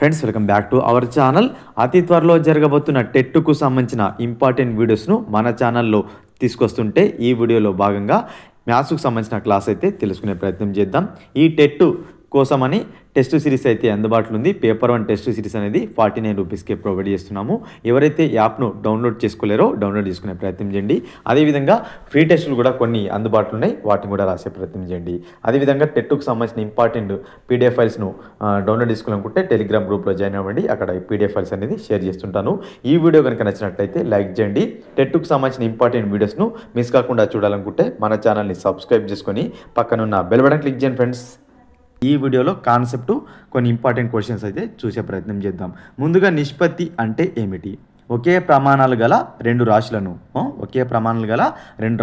Friends welcome back to our channel. అతి త్వరలో జరగబోతున్న టెట్కు సంబంధించిన ఇంపార్టెంట్ వీడియోస్ను మన ఛానల్లో తీసుకొస్తుంటే ఈ వీడియోలో భాగంగా మ్యాథ్స్కు సంబంధించిన క్లాస్ అయితే తెలుసుకునే ప్రయత్నం చేద్దాం. ఈ టెట్ కోసమని టెస్ట్ సిరీస్ అయితే అందుబాటులో ఉంది. పేపర్ 1 టెస్ట్ సిరీస్ అనేది 49 రూపీస్కే ప్రొవైడ్ చేస్తున్నాము. ఎవరైతే యాప్ను డౌన్లోడ్ చేసుకోలేరో డౌన్లోడ్ చేసుకునే ప్రయత్నం చేయండి. అదేవిధంగా ఫ్రీ టెస్టులు కూడా కొన్ని అందుబాటులో ఉన్నాయి, వాటిని కూడా రాసే ప్రయత్నం చేయండి. అదేవిధంగా టెట్కు సంబంధించిన ఇంపార్టెంట్ పీడిఎఫ్ ఫైల్స్ను డౌన్లోడ్ చేసుకోవాలనుకుంటే టెలిగ్రామ్ గ్రూప్లో జాయిన్ అవ్వండి. అక్కడ ఈ పీడిఎఫ్ ఫైల్స్ అనేది షేర్ చేస్తుంటాను. ఈ వీడియో కనుక నచ్చినట్లయితే లైక్ చేయండి. టెట్కు సంబంధించిన ఇంపార్టెంట్ వీడియోస్ను మిస్ కాకుండా చూడాలనుకుంటే మన ఛానల్ని సబ్స్క్రైబ్ చేసుకొని పక్కనున్న బెల్ బటన్ క్లిక్ చేయండి ఫ్రెండ్స్. ఈ వీడియోలో కాన్సెప్ట్ కొన్ని ఇంపార్టెంట్ క్వశ్చన్స్ అయితే చూసే ప్రయత్నం చేద్దాం. ముందుగా నిష్పత్తి అంటే ఏమిటి? ఒకే ప్రమాణాలు గల రెండు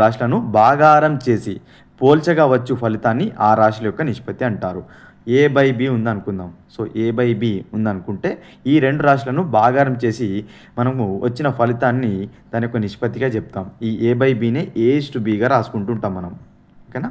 రాశులను భాగారం చేసి పోల్చగా వచ్చు ఫలితాన్ని ఆ రాశుల యొక్క నిష్పత్తి అంటారు. A/B ఉందనుకుందాం. సో A/B ఉందనుకుంటే ఈ రెండు రాశులను భాగారం చేసి మనము వచ్చిన ఫలితాన్ని దాని యొక్క నిష్పత్తిగా చెప్తాం. ఈ A/Bనే A/Bగా రాసుకుంటూ ఉంటాం మనం. ఓకేనా?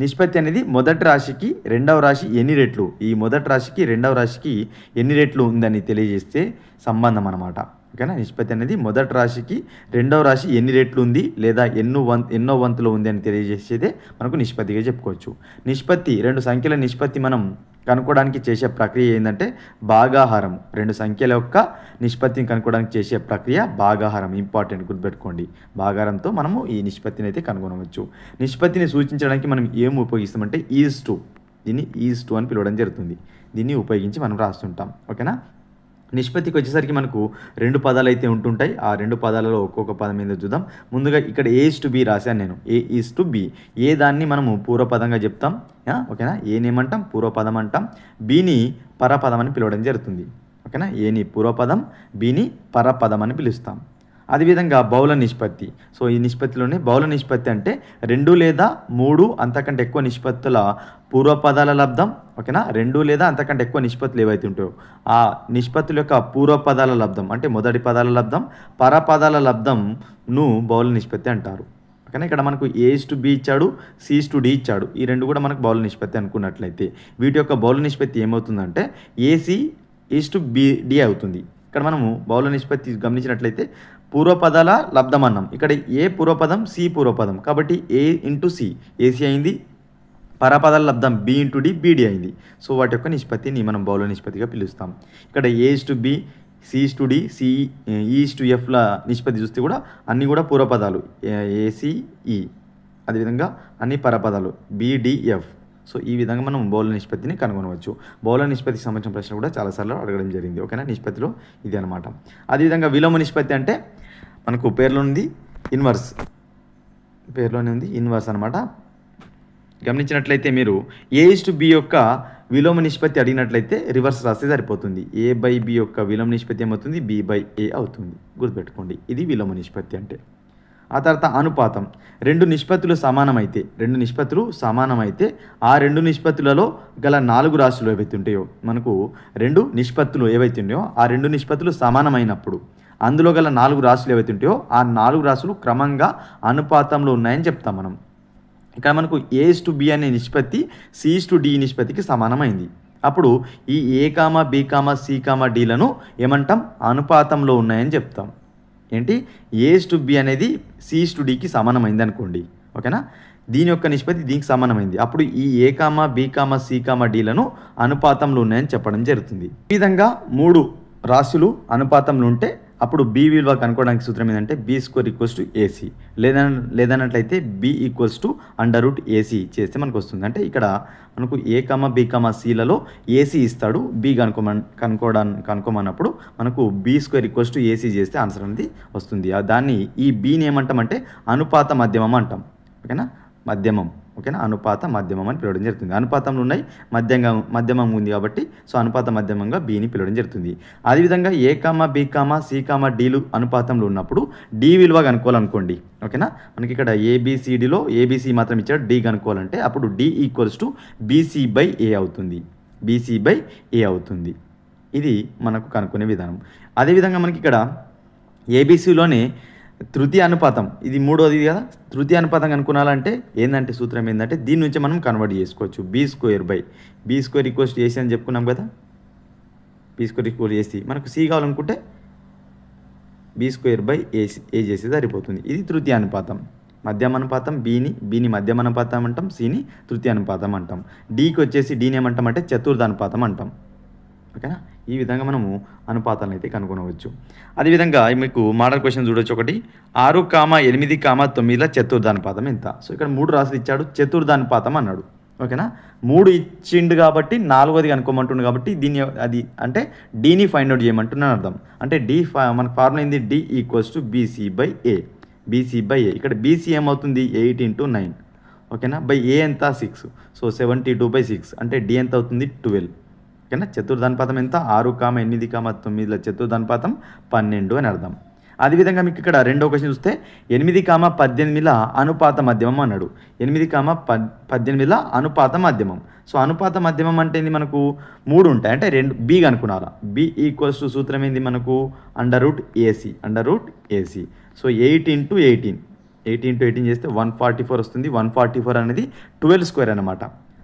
నిష్పత్తి అనేది మొదటి రాశికి రెండవ రాశి ఎన్ని రెట్లు, ఈ మొదటి రాశికి రెండవ రాశికి ఎన్ని రెట్లు ఉందని తెలియజేస్తే సంబంధం అన్నమాట. ఓకేనా? నిష్పత్తి అనేది మొదటి రాశికి రెండవ రాశి ఎన్ని రెట్లు ఉంది లేదా ఎన్నో వంతులో ఉంది అని తెలియజేసేదే మనకు నిష్పత్తిగా చెప్పుకోవచ్చు. నిష్పత్తి రెండు సంఖ్యల నిష్పత్తి మనం కనుక్కోవడానికి చేసే ప్రక్రియ ఏంటంటే భాగాహారం. రెండు సంఖ్యల యొక్క నిష్పత్తిని కనుక్కోవడానికి చేసే ప్రక్రియ భాగాహారం. ఇంపార్టెంట్, గుర్తుపెట్టుకోండి. భాగాహారంతో మనము ఈ నిష్పత్తిని అయితే కనుగొనవచ్చు. నిష్పత్తిని సూచించడానికి మనం ఏం ఉపయోగిస్తామంటే ఈజ్2. దీన్ని ఈజ్2 అని పిలవడం జరుగుతుంది. దీన్ని ఉపయోగించి మనం రాస్తుంటాం. ఓకేనా? నిష్పత్తికి వచ్చేసరికి మనకు రెండు పదాలు అయితే ఉంటుంటాయి. ఆ రెండు పదాలలో ఒక్కొక్క పదం ఏందో చూద్దాం. ముందుగా ఇక్కడ A/B రాశాను నేను. A/B. ఏ దాన్ని మనము పూర్వపదంగా చెప్తాం. ఓకేనా? ఏనేమంటాం? పూర్వపదం అంటాం. బిని పరపదం అని పిలవడం జరుగుతుంది. ఓకేనా? ఏని పూర్వపదం, బిని పరపదం అని పిలుస్తాం. అదేవిధంగా బహుళ నిష్పత్తి. సో ఈ నిష్పత్తిలోనే బహుళ నిష్పత్తి అంటే రెండు లేదా మూడు అంతకంటే ఎక్కువ నిష్పత్తుల పూర్వపదాల లబ్ధం. ఓకేనా? రెండు లేదా అంతకంటే ఎక్కువ నిష్పత్తులు ఏవైతే ఉంటాయో ఆ నిష్పత్తుల యొక్క పూర్వపదాల లబ్ధం అంటే మొదటి పదాల లబ్ధం, పరపదాల లబ్ధంను బహుళ నిష్పత్తి అంటారు. ఓకేనా? ఇక్కడ మనకు A/B ఇచ్చాడు, C/D ఇచ్చాడు. ఈ రెండు కూడా మనకు బహుళ నిష్పత్తి అనుకున్నట్లయితే వీటి యొక్క బహుళ నిష్పత్తి ఏమవుతుందంటే AC/BD అవుతుంది. ఇక్కడ మనము బహుళ నిష్పత్తి గమనించినట్లయితే పూర్వపదాల లబ్ధం అన్నాం. ఇక్కడ A పూర్వపదం, C పూర్వపదం, కాబట్టి A/C AC అయింది. పరపదాల లబ్ధం B/D BD అయింది. సో వాటి యొక్క నిష్పత్తిని మనం బహుళ నిష్పత్తిగా పిలుస్తాం. ఇక్కడ A/B, C/D, E/Fల నిష్పత్తి చూస్తే కూడా అన్నీ కూడా పూర్వపదాలు ACE. అదేవిధంగా అన్ని పరపదాలు BDF. సో ఈ విధంగా మనం బహుళ నిష్పత్తిని కనుగొనవచ్చు. బహుళ నిష్పత్తికి సంబంధించిన ప్రశ్న కూడా చాలాసార్లు అడగడం జరిగింది. ఓకేనా? నిష్పత్తిలో ఇది అనమాట. అదేవిధంగా విలోమ నిష్పత్తి అంటే మనకు పేర్లోనే ఉంది ఇన్వర్స్ అనమాట. గమనించినట్లయితే మీరు A/B యొక్క విలోమ నిష్పత్తి అడిగినట్లయితే రివర్స్ రాస్తే సరిపోతుంది. A/B యొక్క విలోమ నిష్పత్తి ఏమవుతుంది? B/A అవుతుంది. గుర్తుపెట్టుకోండి, ఇది విలోమ నిష్పత్తి అంటే. ఆ తర్వాత అనుపాతం. రెండు నిష్పత్తులు సమానమైతే ఆ రెండు నిష్పత్తులలో గల 4 రాశులు ఏవైతే ఉంటాయో మనకు రెండు నిష్పత్తులు ఏవైతే ఉన్నాయో ఆ రెండు నిష్పత్తులు సమానమైనప్పుడు అందులో గల 4 రాశులు ఏవైతే ఉంటాయో ఆ 4 రాశులు క్రమంగా అనుపాతంలో ఉన్నాయని చెప్తాం మనం. ఇక్కడ మనకు A/B అనే నిష్పత్తి C/D నిష్పత్తికి సమానమైంది. అప్పుడు ఈ A,B,C,Dలను ఏమంటాం? అనుపాతంలో ఉన్నాయని చెప్తాం. ఏంటి? A/B అనేది C/Dకి సమానమైంది అనుకోండి. ఓకేనా? దీని యొక్క నిష్పత్తి దీనికి సమానమైంది. అప్పుడు ఈ A,B,C,Dలను అనుపాతంలో ఉన్నాయని చెప్పడం జరుగుతుంది. ఈ విధంగా 3 రాశులు అనుపాతంలో ఉంటే అప్పుడు B విలువ కనుక్కోవడానికి సూత్రం ఏంటంటే B² = AC. లేదన్నట్లయితే B √AC చేస్తే మనకు వస్తుంది. అంటే ఇక్కడ మనకు A,B,Cలలో AC ఇస్తాడు. B కనుక్కోమన్నప్పుడు మనకు B² = AC చేస్తే ఆన్సర్ అనేది వస్తుంది. దాన్ని ఈ Bని ఏమంటామంటే అనుపాత మధ్యమం అంటాం. ఓకేనా? మధ్యమం. ఓకేనా? అనుపాత మధ్యమం అని పిలవడం జరుగుతుంది. అనుపాతంలో ఉన్నాయి, మధ్యమం ఉంది కాబట్టి సో అనుపాత మధ్యమంగా Bని పిలవడం జరుగుతుంది. అదేవిధంగా A,B,C,Dలు అనుపాతంలో ఉన్నప్పుడు D విలువ కనుక్కోవాలనుకోండి. ఓకేనా? మనకి ఇక్కడ ABCDలో ABC మాత్రం ఇచ్చాడు. D కనుక్కోవాలంటే అప్పుడు D = BC/A అవుతుంది. BC/A అవుతుంది. ఇది మనకు కనుక్కునే విధానం. అదేవిధంగా మనకి ఇక్కడ ABCలోనే తృతీయ అనుపాతం, ఇది మూడోది కదా. తృతీయ అనుపాతం కనుక్కోవాలంటే ఏంటంటే సూత్రం ఏంటంటే దీని నుంచి మనం కన్వర్ట్ చేసుకోవచ్చు. B² / B² = AC అని చెప్పుకున్నాం కదా. B square equal AC. మనకు సి కావాలనుకుంటే బీ స్క్వేర్ బై ఏ చేసి సరిపోతుంది. ఇది తృతీయానుపాతం. మధ్యమానుపాతం బీని మధ్యమానుపాతం అంటాం, సిని తృతీయానుపాతం అంటాం. డీకి వచ్చేసి డీని ఏమంటాం అంటే చతుర్థానుపాతం అంటాం. ఓకేనా? ఈ విధంగా మనము అనుపాతాలను అయితే కనుగొనవచ్చు. అదేవిధంగా మీకు మోడల్ క్వశ్చన్ చూడొచ్చు. ఒకటి 6,8,9ల చతుర్థానుపాతం ఎంత? సో ఇక్కడ 3 రాసులు ఇచ్చాడు, చతుర్థానుపాతం అన్నాడు. ఓకేనా? 3 ఇచ్చిండు కాబట్టి 4వది కనుక్కోమంటుండు కాబట్టి దీన్ని అది అంటే డీని ఫైండ్ అవుట్ చేయమంటున్నాను అర్థం. అంటే మన ఫార్ములా ఏంది? D equals to BC by A. ఇక్కడ బీసీ ఏమవుతుంది? 8 × 9. ఓకేనా? బై ఏ ఎంత? 6. సో 72/6 అంటే డి ఎంత అవుతుంది? 12. ఓకేనా? చతుర్థానుపాతం ఎంత? 6,8,9ల చతుర్థానుపాతం 12 అని అర్థం. అదేవిధంగా మీకు ఇక్కడ రెండో క్వశ్చన్ చూస్తే 8,18ల అనుపాత మధ్యమం అన్నాడు. 8,18ల అనుపాత మధ్యమం. సో అనుపాత మధ్యమం అంటే ఏంది? మనకు 3 ఉంటాయి, అంటే 2 బి అనుకున్నారా. బి ఈక్వల్స్ టు సూత్రం ఏంది మనకు? √AC. సో 8 × 18 చేస్తే 144 వస్తుంది. 144 అనేది 12² అనమాట.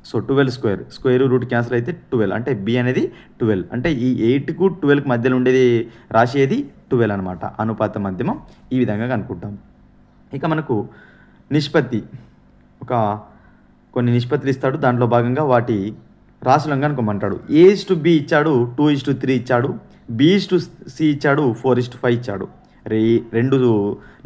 సో 12² స్క్వేర్ రూట్ క్యాన్సిల్ అయితే 12 అంటే బి అనేది 12. అంటే ఈ 8కు 12కి మధ్యలో ఉండేది రాసేది 12 అనమాట. అనుపాత మధ్యమం ఈ విధంగా కనుక్కుంటాం. ఇక మనకు నిష్పత్తి కొన్ని నిష్పత్తులు ఇస్తాడు. దాంట్లో భాగంగా వాటి రాసులను కనుక్కోమంటాడు. A/B ఇచ్చాడు, 2:3 ఇచ్చాడు, B/C ఇచ్చాడు, 4:5 ఇచ్చాడు. 2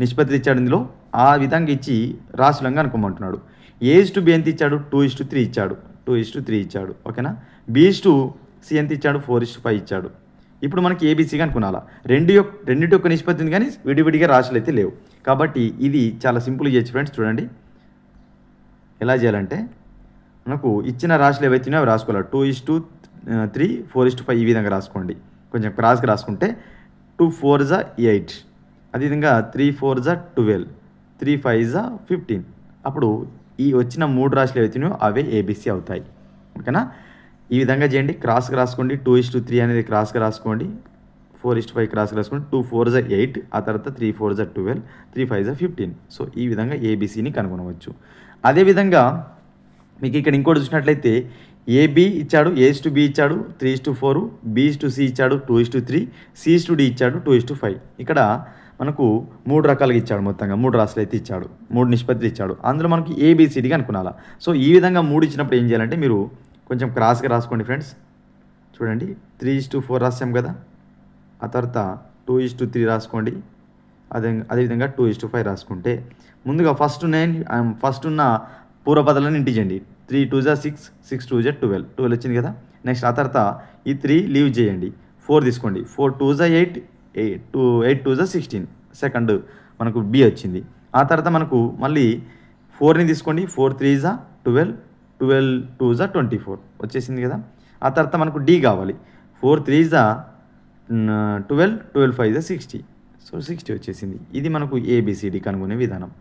నిష్పత్తులు ఇచ్చాడు. ఇందులో ఆ విధంగా ఇచ్చి రాసులను కనుక్కోమంటున్నాడు. A/B ఎంత ఇచ్చాడు? 2:3 ఇచ్చాడు. ఓకేనా? B/C ఎంత ఇచ్చాడు? 4:5 ఇచ్చాడు. ఇప్పుడు మనకి ABC అనుకున్నాలా. రెండింటి యొక్క నిష్పత్తి ఉంది కానీ విడివిడిగా రాశులు అయితే లేవు. కాబట్టి ఇది చాలా సింపుల్ చేయొచ్చు ఫ్రెండ్స్. చూడండి ఎలా చేయాలంటే మనకు ఇచ్చిన రాశులు ఏవైతున్నాయో అవి రాసుకోవాలి. 2:3, 4:5 ఈ విధంగా రాసుకోండి. కొంచెం క్రాస్గా రాసుకుంటే 2 4 8, అదేవిధంగా 3 4 12, 3 5 15. అప్పుడు ఈ వచ్చిన 3 రాశులు ఏవైతున్నాయో అవే ABC అవుతాయి. ఓకేనా? ఈ విధంగా చేయండి. క్రాస్గా రాసుకోండి. 2:3 అనేది క్రాస్గా రాసుకోండి. 4:5 క్రాస్గా రాసుకోండి. 2 4 8, ఆ తర్వాత 3 4 12, 3 5 15. సో ఈ విధంగా ABCని కనుగొనవచ్చు. అదేవిధంగా మీకు ఇక్కడ ఇంకోటి చూసినట్లయితే AB ఇచ్చాడు, A/B ఇచ్చాడు 3:4, B/C ఇచ్చాడు 2:3, C/D ఇచ్చాడు 2:5. ఇక్కడ మనకు 3 రకాలుగా ఇచ్చాడు. మొత్తంగా 3 రాశులు అయితే ఇచ్చాడు, 3 నిష్పత్తులు ఇచ్చాడు. అందులో మనకి ABCDగా అనుకున్నాలా. సో ఈ విధంగా 3 ఇచ్చినప్పుడు ఏం చేయాలంటే మీరు కొంచెం క్రాస్గా రాసుకోండి ఫ్రెండ్స్. చూడండి 3:4 రాసాం కదా, ఆ తర్వాత 2:3 రాసుకోండి. అదేవిధంగా 2:5 రాసుకుంటే ముందుగా ఫస్ట్ ఉన్న పూర్వపదాలను ఇంటించండి. 3 2 6, 6 2 12 వచ్చింది కదా. నెక్స్ట్ ఆ తర్వాత ఈ 3 లీవ్ చేయండి. 4 తీసుకోండి. 4 2 8, 8 2 16. సెకండ్ మనకు B వచ్చింది. ఆ తర్వాత మనకు మళ్ళీ 4ని తీసుకోండి. 4 3 12, 12 2 24 వచ్చేసింది కదా. ఆ తర్వాత మనకు D కావాలి. 4 3 12, 12 5 60. సో 60 వచ్చేసింది. ఇది మనకు ABCD కనుగొనే విధానం.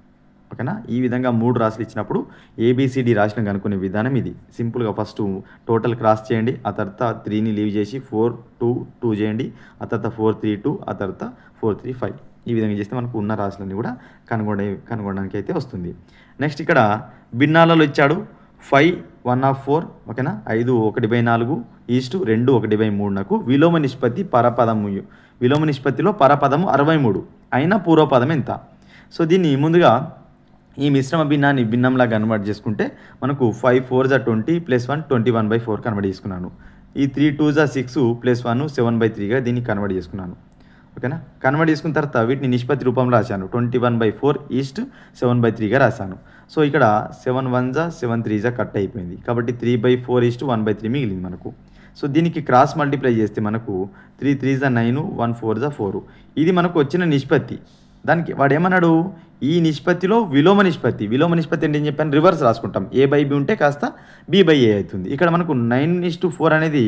ఓకేనా? ఈ విధంగా 3 రాశులు ఇచ్చినప్పుడు ABCD రాశులను కనుక్కునే విధానం ఇది. సింపుల్గా ఫస్ట్ టోటల్ క్రాస్ చేయండి. ఆ తర్వాత 3ని లీవ్ చేసి 4 2 2 చేయండి. ఆ తర్వాత 4 3 2, ఆ తర్వాత 4 3 5. ఈ విధంగా చేస్తే మనకు ఉన్న రాశులన్నీ కూడా కనుగొనడానికి అయితే వస్తుంది. నెక్స్ట్ ఇక్కడ భిన్నాలలో ఇచ్చాడు 5 1/4. ఓకేనా? 5 1/4 ఈస్టు 2 1/3 విలోమ నిష్పత్తిలో పరపదము 63 అయినా పూర్వపదం ఎంత? సో దీన్ని ముందుగా ఈ మిశ్రమ భిన్నాన్ని భిన్నంలా కన్వర్ట్ చేసుకుంటే మనకు 5 4 20 + 1 21/4 కన్వర్ట్ చేసుకున్నాను. ఈ 3 2 6 + 1 7/3గా దీన్ని కన్వర్ట్ చేసుకున్నాను. ఓకేనా? కన్వర్ట్ చేసుకున్న తర్వాత వీటిని నిష్పత్తి రూపంలో రాశాను. 21/4 ఈస్ట్ 7/3గా రాశాను. సో ఇక్కడ 7 1 7 3 కట్ అయిపోయింది. కాబట్టి 3/4 ఈస్ట్ 1/3 మిగిలింది మనకు. సో దీనికి క్రాస్ మల్టిప్లై చేస్తే మనకు 3 3 9, 1 4 4. ఇది మనకు వచ్చిన నిష్పత్తి. దానికి వాడు ఏమన్నాడు? ఈ నిష్పత్తిలో విలోమ నిష్పత్తి అంటే ఏం చెప్పాను? రివర్స్ రాసుకుంటాం. A/B ఉంటే కాస్త B/A అవుతుంది. ఇక్కడ మనకు 9:4 అనేది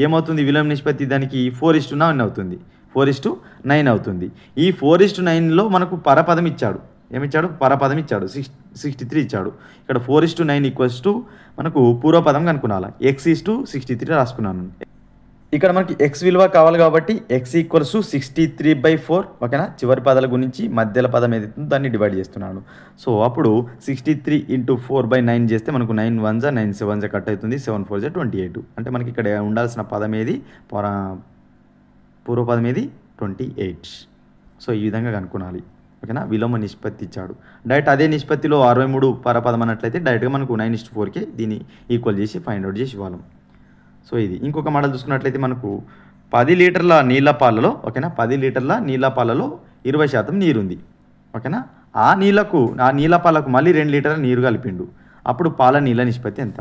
ఏమవుతుంది? విలోమ నిష్పత్తి దానికి 4:9 అవుతుంది. 4:9 అవుతుంది. ఈ 4:9లో మనకు పరపదం ఇచ్చాడు. ఏమిచ్చాడు? పరపదం ఇచ్చాడు. 63 ఇచ్చాడు. ఇక్కడ 4:9 మనకు పూర్వపదం కనుక్కునాలి. X:63 రాసుకున్నాను. ఇక్కడ మనకి X విలువ కావాలి కాబట్టి X = 63/4. ఓకేనా? చివరి పదాల గురించి మధ్యల పదం ఏదైతుందో దాన్ని డివైడ్ చేస్తున్నాను. సో అప్పుడు 63 × 4/9 చేస్తే మనకు 9 1 9 7 కట్ అవుతుంది. 7 4 28. అంటే మనకి ఇక్కడ ఉండాల్సిన పదం ఏది? పూర్వపదం ఏది 28. సో ఈ విధంగా కనుక్కోవాలి. ఓకేనా, విలోమ నిష్పత్తి ఇచ్చాడు. డైరెక్ట్ అదే నిష్పత్తిలో 63 పరపదం అన్నట్లయితే డైరెక్ట్గా మనకు 9:4కి దీన్ని ఈక్వల్ చేసి ఫైండ్ అవుట్ చేసి ఇవ్వాలి. సో ఇది ఇంకొక మోడల్ చూసుకున్నట్లయితే మనకు 10 లీటర్ల నీళ్ళ పాలలో, ఓకేనా, 10 లీటర్ల నీళ్ళ పాలలో 20% నీరు ఉంది. ఓకేనా, ఆ నీళ్ళ పాలకు మళ్ళీ 2 లీటర్ల నీరు కలిపిండు. అప్పుడు పాల నీళ్ళ నిష్పత్తి ఎంత?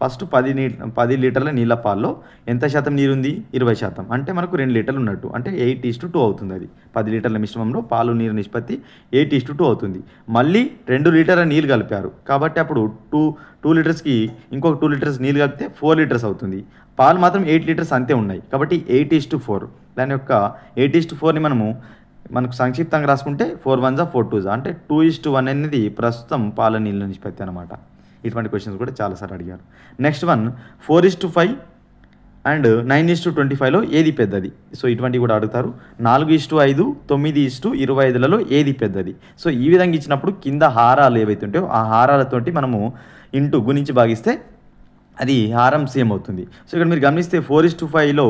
ఫస్ట్ 10 లీటర్ల నీళ్ళ పాలలో ఎంత శాతం నీరు ఉంది? 20%. అంటే మనకు 2 లీటర్లు ఉన్నట్టు, అంటే 8:2 అవుతుంది. అది 10 లీటర్ల మిశ్రమంలో పాలు నీరు నిష్పత్తి 8:2 అవుతుంది. మళ్ళీ 2 లీటర్ల నీళ్ళు కలిపారు కాబట్టి అప్పుడు 2 లీటర్స్కి ఇంకొక 2 లీటర్స్ నీళ్ళు కలిపితే 4 లీటర్స్ అవుతుంది. పాలు మాత్రం 8 లీటర్స్ అంతే ఉన్నాయి కాబట్టి 8:4. దాని యొక్క 8:4ని మనకు సంక్షిప్తంగా రాసుకుంటే 4 1 4 2 అంటే 2:1 అనేది ప్రస్తుతం పాల నీళ్ళ నిష్పత్తి అనమాట. ఇటువంటి క్వశ్చన్స్ కూడా చాలాసార్లు అడిగారు. నెక్స్ట్ వన్ 4:5 అండ్ 9:25లో ఏది పెద్దది? సో ఇటువంటివి కూడా అడుగుతారు. 4:5, 9:25లలో ఏది పెద్దది? సో ఈ విధంగా ఇచ్చినప్పుడు కింద హారాలు ఏవైతే ఉంటాయో ఆ హారాలతోటి మనము గుణించి భాగిస్తే అది హారం సేమ్ అవుతుంది. సో ఇక్కడ మీరు గమనిస్తే 4:5లో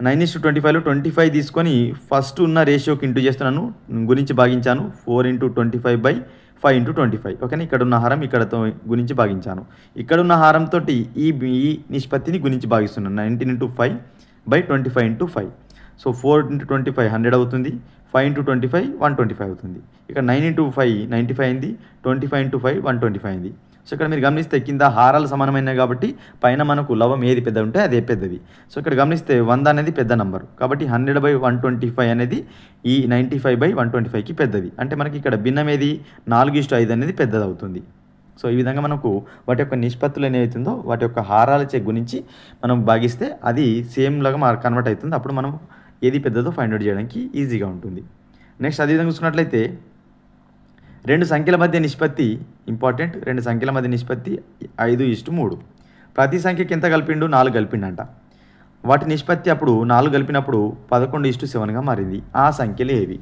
9:25లో 25 తీసుకొని ఫస్ట్ ఉన్న రేషియోకి ఇంటూ చేస్తున్నాను, గురించి భాగించాను. 4:25/5:25. ఓకేనా, ఇక్కడ ఉన్న హారం ఇక్కడతో గురించి భాగించాను. ఇక్కడ ఉన్న హారంతో ఈ నిష్పత్తిని గురించి భాగిస్తున్నాను. 19:5/25 సో 4:25 100 అవుతుంది. 5:25 125 అవుతుంది. ఇక్కడ 9:5 95 అయింది. 25:5 125 అయింది. సో ఇక్కడ మీరు గమనిస్తే కింద హారాలు సమానమైనవి కాబట్టి పైన మనకు లవం ఏది పెద్ద ఉంటే అదే పెద్దది. సో ఇక్కడ గమనిస్తే 100 అనేది పెద్ద నంబర్ కాబట్టి 100/125 అనేది ఈ 95/125కి పెద్దది. అంటే మనకి ఇక్కడ భిన్నం ఏది? 4:5 అనేది పెద్దది అవుతుంది. సో ఈ విధంగా మనకు వాటి యొక్క నిష్పత్తులు ఏవైతుందో వాటి యొక్క హారాలచే గురించి మనం భాగిస్తే అది సేమ్ లాగా కన్వర్ట్ అవుతుంది. అప్పుడు మనం ఏది పెద్దదో ఫైండ్ అవుట్ చేయడానికి ఈజీగా ఉంటుంది. నెక్స్ట్ అదేవిధంగా చూసుకున్నట్లయితే 2 సంఖ్యల మధ్య నిష్పత్తి ఇంపార్టెంట్. 2 సంఖ్యల మధ్య నిష్పత్తి 5:3. ప్రతి సంఖ్యకి ఎంత కలిపిండు? 4 కలిపిండంట. వాటి నిష్పత్తి అప్పుడు 4 కలిపినప్పుడు 11:7గా మారింది. ఆ సంఖ్యలు ఏవి?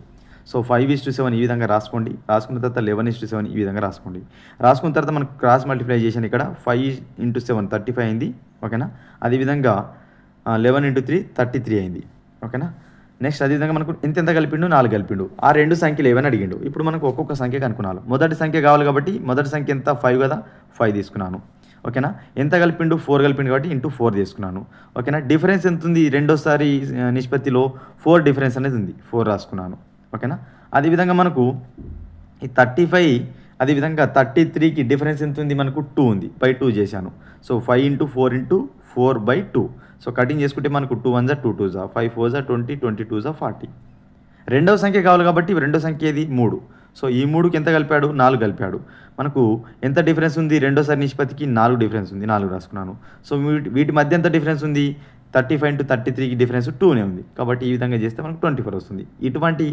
సో 5:7 ఈ విధంగా రాసుకోండి. రాసుకున్న తర్వాత 11:7 ఈ విధంగా రాసుకోండి. రాసుకున్న తర్వాత మనకు క్రాస్ మల్టిప్లైజేషన్ ఇక్కడ 5 × 7 35 అయింది. ఓకేనా, అదేవిధంగా 11 × 3 33 అయింది. ఓకేనా, నెక్స్ట్ అదేవిధంగా మనకు ఎంత కలిపిండు? 4 కలిపిండు. ఆ 2 సంఖ్యలు ఏవని అడిగిండు. ఇప్పుడు మనకు ఒక్కొక్క సంఖ్య కనుక్కున్నాను. మొదటి సంఖ్య కావాలి కాబట్టి మొదటి సంఖ్య ఎంత? 5 కదా, 5 తీసుకున్నాను. ఓకేనా, ఎంత కలిపిండు? 4 కలిపిండు కాబట్టి × 4 తీసుకున్నాను. ఓకేనా, డిఫరెన్స్ ఎంత ఉంది? రెండోసారి నిష్పత్తిలో 4 డిఫరెన్స్ అనేది ఉంది, 4 రాసుకున్నాను. ఓకేనా, అదేవిధంగా మనకు ఈ 35 అదేవిధంగా 33కి డిఫరెన్స్ ఎంత ఉంది? మనకు 2 ఉంది, 2 చేశాను. సో 5 × 4 × 4/2. సో కటింగ్ చేసుకుంటే మనకు 2 1 2 2 5 4 20 22 40. రెండవ సంఖ్య కావాలి కాబట్టి రెండో సంఖ్య ఏది? 3. సో ఈ 3కి ఎంత కలిపాడు? 4 కలిపాడు. మనకు ఎంత డిఫరెన్స్ ఉంది? రెండోసారి నిష్పత్తికి 4 డిఫరెన్స్ ఉంది, 4 రాసుకున్నాను. సో వీటి మధ్య ఎంత డిఫరెన్స్ ఉంది? 35 × 33కి డిఫరెన్స్ 2నే ఉంది కాబట్టి ఈ విధంగా చేస్తే మనకు 24 వస్తుంది. ఇటువంటి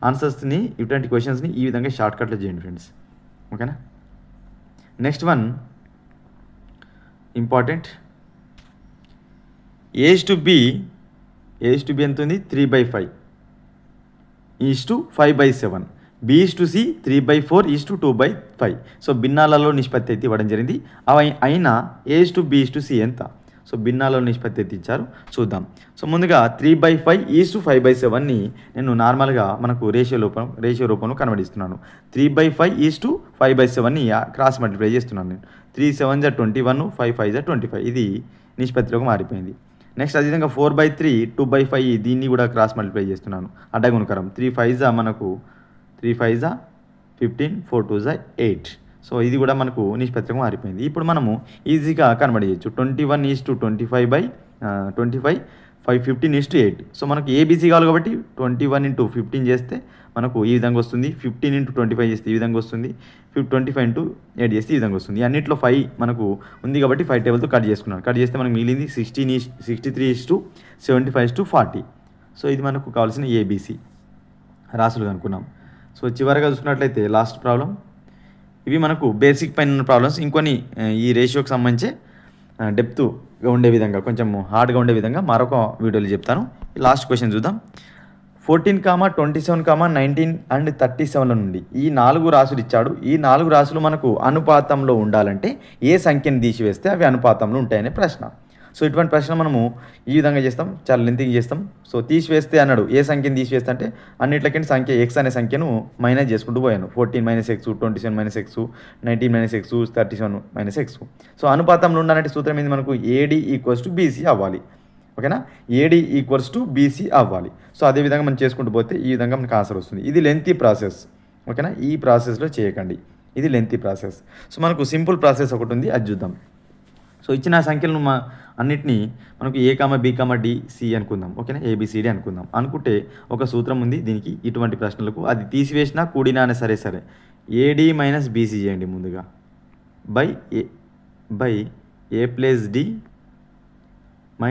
ఆన్సర్స్ని, ఇటువంటి క్వశ్చన్స్ని ఈ విధంగా షార్ట్కట్లో చేయండి ఫ్రెండ్స్. ఓకేనా, నెక్స్ట్ వన్ ఇంపార్టెంట్. A:B ఎంత ఉంది? 3/5 5/7. B:C 3/4 2/5. సో భిన్నాలలో నిష్పత్తి అయితే ఇవ్వడం జరిగింది. అవి అయినా A:B:C ఎంత? సో భిన్నాలలో నిష్పత్తి అయితే ఇచ్చారు, చూద్దాం. సో ముందుగా 3/5 5/7ని నేను నార్మల్గా మనకు రేషియో రూపంలో కన్వర్ట్ 3/5 5/7ని క్రాస్ మల్టిప్లై చేస్తున్నాను నేను. 3 7 21, 5 5 25. ఇది నిష్పత్తిలోకి మారిపోయింది. నెక్స్ట్ అదేవిధంగా 4/3 2/5 దీన్ని కూడా క్రాస్ మల్టిప్లై చేస్తున్నాను, అడ్డగుణకరం. 3 5 మనకు 3 5 15, 4 2 8. సో ఇది కూడా మనకు నిష్పత్తిగా మారిపోయింది. ఇప్పుడు మనము ఈజీగా కన్వర్ట్ చేయొచ్చు. 21:25/25 5 15:8. సో మనకు ABC కావాలి కాబట్టి 21 × 15 చేస్తే మనకు ఈ విధంగా వస్తుంది. 15 × 25 చేస్తే ఈ విధంగా వస్తుంది. 25 × 8 చేస్తే ఈ విధంగా వస్తుంది. అన్నింటిలో 5 మనకు ఉంది కాబట్టి 5 టేబుల్తో కట్ చేసుకున్నాను. కట్ చేస్తే మనకు మిగిలింది 63:75:40. సో ఇది మనకు కావాల్సిన ABC రాసులు కనుక్కున్నాం. సో చివరిగా చూసుకున్నట్లయితే లాస్ట్ ప్రాబ్లం. ఇవి మనకు బేసిక్ పైన ఉన్న ప్రాబ్లమ్స్. ఇంకొన్ని ఈ రేషియోకి సంబంధించి డెప్త్గా ఉండే విధంగా, కొంచెం హార్డ్గా ఉండే విధంగా మరొక వీడియోలో చెప్తాను. లాస్ట్ క్వశ్చన్ చూద్దాం. 14, 27, 19 అండ్ 37 నుండి ఈ 4 రాసులు ఇచ్చాడు. ఈ 4 రాసులు మనకు అనుపాతంలో ఉండాలంటే ఏ సంఖ్యను తీసివేస్తే అవి అనుపాతంలో ఉంటాయనే ప్రశ్న. సో ఇటువంటి ప్రశ్న మనము ఈ విధంగా చేస్తాం, చాలా లెంతీగా చేస్తాం. సో తీసివేస్తే అన్నాడు, ఏ సంఖ్యను తీసివేస్తే అంటే అన్నిట్లకి సంఖ్య ఎక్స్ అనే సంఖ్యను మైనస్ చేసుకుంటూ పోయాను. 14 - x, 27 - x, 19 - x, 37 - x. So అనుపాతంలో ఉండాలంటే సూత్రం ఏంది మనకు, AD = BC అవ్వాలి. ఓకేనా, AD = BC అవ్వాలి. సో అదేవిధంగా మనం చేసుకుంటూ పోతే ఈ విధంగా మనకు ఆన్సర్ వస్తుంది. ఇది లెంతీ ప్రాసెస్. ఓకేనా, ఈ ప్రాసెస్లో చేయకండి, ఇది లెంతీ ప్రాసెస్. సో మనకు సింపుల్ ప్రాసెస్ ఒకటి ఉంది, అది చూద్దాం. సో ఇచ్చిన సంఖ్యలను అన్నిటినీ మనకు A, B, D, C అనుకుందాం. ఓకేనా, ABCD అనుకుందాం. అనుకుంటే ఒక సూత్రం ఉంది దీనికి, ఇటువంటి ప్రశ్నలకు అది తీసివేసినా కూడినా అని సరే AD - BC చేయండి ముందుగా, by A + D -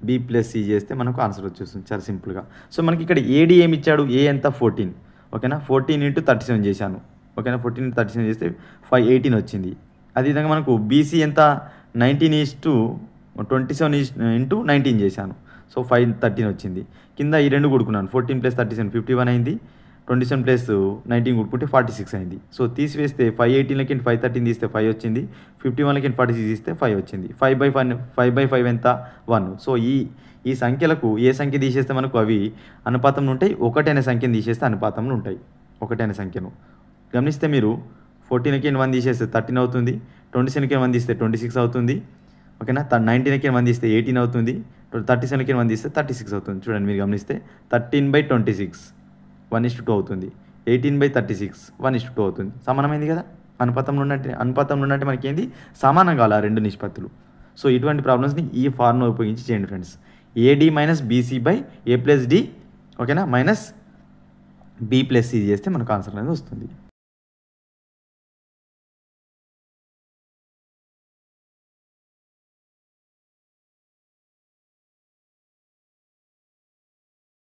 B + C చేస్తే మనకు ఆన్సర్ వచ్చేస్తుంది చాలా సింపుల్గా. సో మనకి ఇక్కడ AD ఏమి ఇచ్చాడు, A ఎంత 14. ఓకేనా, 14 × 37 చేశాను. ఓకేనా, 14 × 37 చేస్తే 18 వచ్చింది. అదేవిధంగా మనకు BC ఎంత 19:27 × 19 చేశాను. సో 513 వచ్చింది. కింద ఈ రెండు కూడుకున్నాను, 14 + 37 51 అయింది, 27 + 19 కూడుకుంటే 46 అయింది. సో తీసివేస్తే 518 × 513 తీస్తే 5 వచ్చింది, 51 × 46 తీస్తే 5 వచ్చింది. 5/5 ఎంత 1. సో ఈ సంఖ్యలకు ఏ సంఖ్య తీసేస్తే మనకు అవి అనుపాతంలో ఉంటాయి, ఒకటైన సంఖ్యను తీసేస్తే అనుపాతంలో ఉంటాయి. ఒకటైన సంఖ్యను గమనిస్తే మీరు 14 కి 1 తీసేస్తే 13 అవుతుంది, 27 కి 1 తీస్తే 26 అవుతుంది. ఓకేనా, 19 కి 1 తీస్తే 18 అవుతుంది, 37 కి 1 తీస్తే 36 అవుతుంది. చూడండి మీరు గమనిస్తే 13/26 1:2 అవుతుంది, 18/36 1:2 అవుతుంది. సమానమైంది కదా, అనుపాతంలో ఉన్నట్టు మనకి ఏంది, సమానం కావాలి ఆ రెండు నిష్పత్తులు. సో ఇటువంటి ప్రాబ్లమ్స్ని ఈ ఫార్ములా ఉపయోగించి చేయండి friends. AD - BC / A + D, ఓకేనా, - B + C చేస్తే మనకు ఆన్సర్ అనేది వస్తుంది.